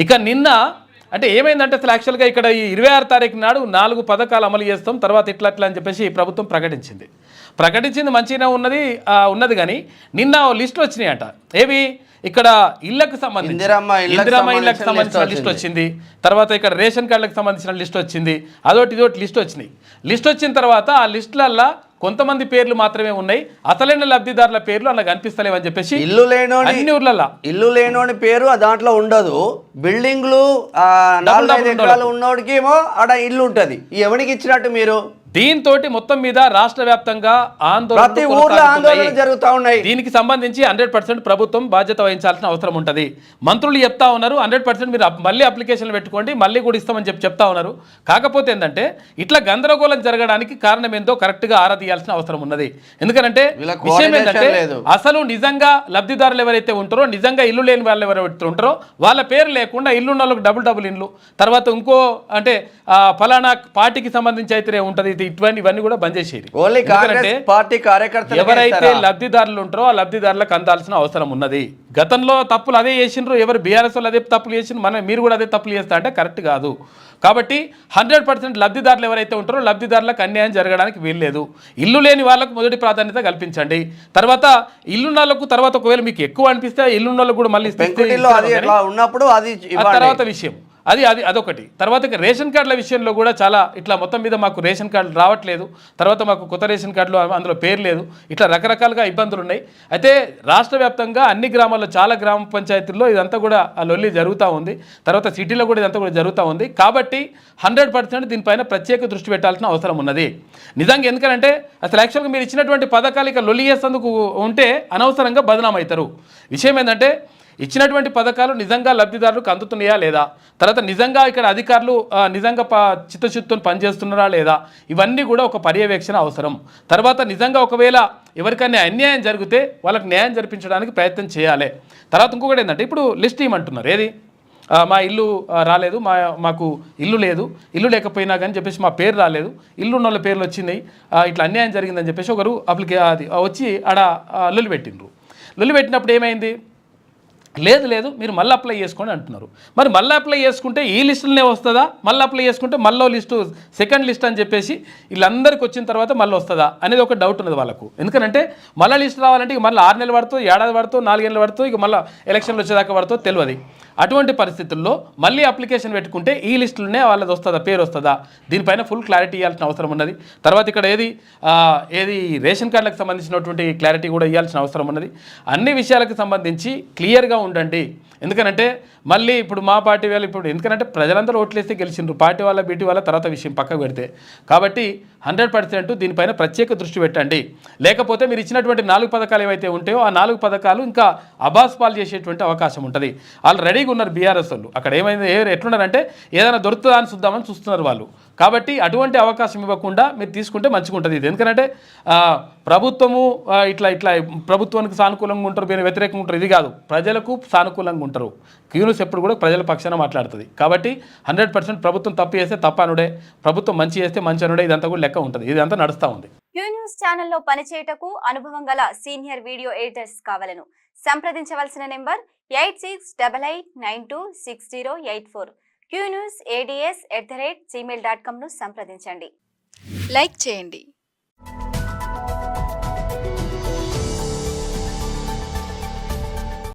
ఇక నిన్న అంటే ఏమైందంటే అసలు యాక్చువల్గా ఇక్కడ ఈ 26 తారీఖు నాడు 4 పథకాలు అమలు చేస్తాం, తర్వాత ఇట్లా అని చెప్పేసి ప్రభుత్వం ప్రకటించింది మంచిగానే ఉన్నది కానీ నిన్న లిస్ట్ వచ్చినాయట. ఏవి ఇక్కడ ఇళ్లకు సంబంధించి ఇందిరమ్మ ఇళ్లకు సంబంధించిన లిస్ట్ వచ్చింది, తర్వాత ఇక్కడ రేషన్ కార్డులకు సంబంధించిన లిస్ట్ వచ్చింది, అదొకటి ఇదొకటి లిస్ట్ వచ్చిన తర్వాత ఆ లిస్టులల్లో కొంతమంది పేర్లు మాత్రమే ఉన్నాయి, అసలైన లబ్ధిదారుల పేర్లు అలా కనిపిస్తలేవని చెప్పేసి అన్ని ఊర్లలో ఇల్లు లేనోని పేరు దాంట్లో ఉండదు. బిల్డింగ్లు 4-5 ఎకరాలు ఉన్నోడికి ఏమో ఆడ ఇల్లు ఉంటుంది. ఎవరికి ఇచ్చినట్టు మీరు? దీంతో మొత్తం మీద రాష్ట్ర వ్యాప్తంగా ఆందోళన జరుగుతూ ఉన్నాయి. దీనికి సంబంధించి 100% ప్రభుత్వం బాధ్యత వహించాల్సిన అవసరం ఉంటుంది. మంత్రులు చెప్తా ఉన్నారు 100% మీరు మళ్ళీ అప్లికేషన్లు పెట్టుకోండి, మళ్ళీ కూడా ఇస్తామని చెప్తా ఉన్నారు. కాకపోతే ఏంటంటే ఇట్లా గందరగోళం జరగడానికి కారణం ఏందో కరెక్ట్గా ఆరా తీయాల్సిన అవసరం ఉన్నది. ఎందుకంటే విషయం ఏంటంటే అసలు నిజంగా లబ్ధిదారులు ఎవరైతే ఉంటారో, నిజంగా ఇల్లు లేని వాళ్ళు ఎవరైతే ఉంటారో వాళ్ళ పేరు లేకుండా ఇల్లున్న వాళ్ళకి డబుల్ ఇల్లు, తర్వాత ఇంకో అంటే ఫలానా పార్టీకి సంబంధించి అయితే ఉంటుంది ఇవన్నీ కూడా బంద్ చేసేది. ఎవరైతే లబ్ధిదారులు ఉంటారో ఆ లబ్ధిదారులకు అందాల్సిన అవసరం ఉన్నది. గతంలో తప్పులు అదే చేసిండ్రు, ఎవరు బీఆర్ఎస్ వాళ్ళు అదే తప్పులు చేసిండ్రు, మీరు కూడా అదే తప్పులు చేస్తా అంటే కరెక్ట్ కాదు. కాబట్టి 100% లబ్ధిదారులు ఎవరైతే ఉంటారో లబ్ధిదారులకు అన్యాయం జరగడానికి వీల్లేదు. ఇల్లు లేని వాళ్ళకు మొదటి ప్రాధాన్యత కల్పించండి. తర్వాత ఇల్లున్న వాళ్ళకు తర్వాత ఒకవేళ మీకు ఎక్కువ అనిపిస్తే ఇల్లున్న వాళ్ళకు కూడా మళ్ళీ ఉన్నప్పుడు అది తర్వాత విషయం అదొకటి. తర్వాత రేషన్ కార్డుల విషయంలో కూడా చాలా ఇట్లా మొత్తం మీద మాకు రేషన్ కార్డులు రావట్లేదు, తర్వాత మాకు కొత్త రేషన్ కార్డులు అందులో పేరు లేదు, ఇట్లా రకరకాలుగా ఇబ్బందులు ఉన్నాయి. అయితే రాష్ట్ర వ్యాప్తంగా అన్ని గ్రామాల్లో చాలా గ్రామ పంచాయతీల్లో ఇదంతా కూడా లొల్లి జరుగుతూ ఉంది, తర్వాత సిటీలో కూడా ఇదంతా కూడా జరుగుతూ ఉంది. కాబట్టి 100% దీనిపైన ప్రత్యేక దృష్టి పెట్టాల్సిన అవసరం ఉన్నది నిజంగా. ఎందుకంటే అసలు యాక్చువల్గా మీరు ఇచ్చినటువంటి పథకాలు ఇక లొల్లి చేసేందుకు ఉంటే అనవసరంగా బదనాం అవుతారు. విషయం ఏంటంటే ఇచ్చినటువంటి పథకాలు నిజంగా లబ్ధిదారులకు అందుతున్నాయా లేదా, తర్వాత నిజంగా ఇక్కడ అధికారులు నిజంగా చిత్తశుద్ధితో పనిచేస్తున్నారా లేదా, ఇవన్నీ కూడా ఒక పర్యవేక్షణ అవసరం. తర్వాత నిజంగా ఒకవేళ ఎవరికైనా అన్యాయం జరిగితే వాళ్ళకి న్యాయం జరిపించడానికి ప్రయత్నం చేయాలి. తర్వాత ఇంకొకటి ఏంటంటే ఇప్పుడు లిస్ట్ ఇవ్వమంటున్నారు, ఏది మా ఇల్లు రాలేదు, మాకు ఇల్లు లేదు, ఇల్లు లేకపోయినా కానీ చెప్పేసి మా పేరు రాలేదు, ఇల్లు ఉన్న వాళ్ళ పేర్లు వచ్చినాయి, ఇట్లా అన్యాయం జరిగిందని చెప్పేసి ఒకరు అది వచ్చి ఆడ లొల్లి పెట్టినప్పుడు ఏమైంది, లేదు మీరు మళ్ళీ అప్లై చేసుకోండి అంటున్నారు. మరి మళ్ళీ అప్లై చేసుకుంటే ఈ లిస్టులనే వస్తుందా, మళ్ళీ అప్లై చేసుకుంటే మళ్ళీ లిస్టు సెకండ్ లిస్ట్ అని చెప్పేసి వీళ్ళందరికీ వచ్చిన తర్వాత మళ్ళీ వస్తుందా అనేది ఒక డౌట్ ఉన్నది వాళ్ళకు. ఎందుకంటే మళ్ళీ లిస్ట్ రావాలంటే ఇక మళ్ళీ 6 నెలలు పడుతుంది, ఏడాది పడుతుంది, 4 ఏళ్ళు పడుతుంది, ఇక మళ్ళీ ఎలక్షన్లు వచ్చేదాకా పడుతుందో తెలియదు. అటువంటి పరిస్థితుల్లో మళ్ళీ అప్లికేషన్ పెట్టుకుంటే ఈ లిస్టులనే వాళ్ళది వస్తుందా, పేరు వస్తుందా, దీనిపైన ఫుల్ క్లారిటీ ఇవ్వాల్సిన అవసరం ఉన్నది. తర్వాత ఇక్కడ ఏది రేషన్ కార్డులకు సంబంధించినటువంటి క్లారిటీ కూడా ఇవ్వాల్సిన అవసరం ఉన్నది. అన్ని విషయాలకు సంబంధించి క్లియర్గా ఉండండి. ఎందుకంటే మళ్ళీ ఇప్పుడు మా పార్టీ వాళ్ళు ఇప్పుడు ఎందుకంటే ప్రజలందరూ ఓట్లేస్తే గెలిచిండ్రు, పార్టీ వాళ్ళ బీటీ వాళ్ళ తర్వాత విషయం పక్కకు పెడితే. కాబట్టి 100% దీనిపైన ప్రత్యేక దృష్టి పెట్టండి. లేకపోతే మీరు ఇచ్చినటువంటి 4 పథకాలు ఏవైతే ఉంటాయో ఆ 4 పథకాలు ఇంకా అబాస్ పాలు చేసేటువంటి అవకాశం ఉంటుంది. వాళ్ళు రెడీగా ఉన్నారు బీఆర్ఎస్ వాళ్ళు. అక్కడ ఏమైంది ఎట్లున్నారంటే ఏదైనా దొరుకుతుందా అని చూద్దామని చూస్తున్నారు వాళ్ళు. కాబట్టి అటువంటి అవకాశం ఇవ్వకుండా మీరు తీసుకుంటే మంచిగా ఉంటుంది. ఇది ఎందుకంటే ప్రభుత్వము ఇట్లా ప్రభుత్వానికి సానుకూలంగా ఉంటారు, మీరు వ్యతిరేకంగా ఉంటారు, ఇది కాదు, ప్రజలకు సానుకూలంగా ఉంటారు. క్యూన్యూస్ ఎప్పుడు కూడా ప్రజల పక్షాన మాట్లాడుతుంది. కాబట్టి 100% ప్రభుత్వం తప్పు చేస్తే తప్పనుడే, ప్రభుత్వం మంచి చేస్తే మంచి అనుడే, ఇదంతా కూడా లెక్క ఉంటుంది. ఇదంతా నడుస్తూ ఉంది. క్యూన్యూస్ ఛానల్లో పనిచేయటకు అనుభవం గల సీనియర్ వీడియో ఎడిటర్స్ కావాలను సంప్రదించవలసిన నెంబర్ 8688926084. qnewsads@gmail.com ను సంప్రదించండి. లైక్ చేయండి.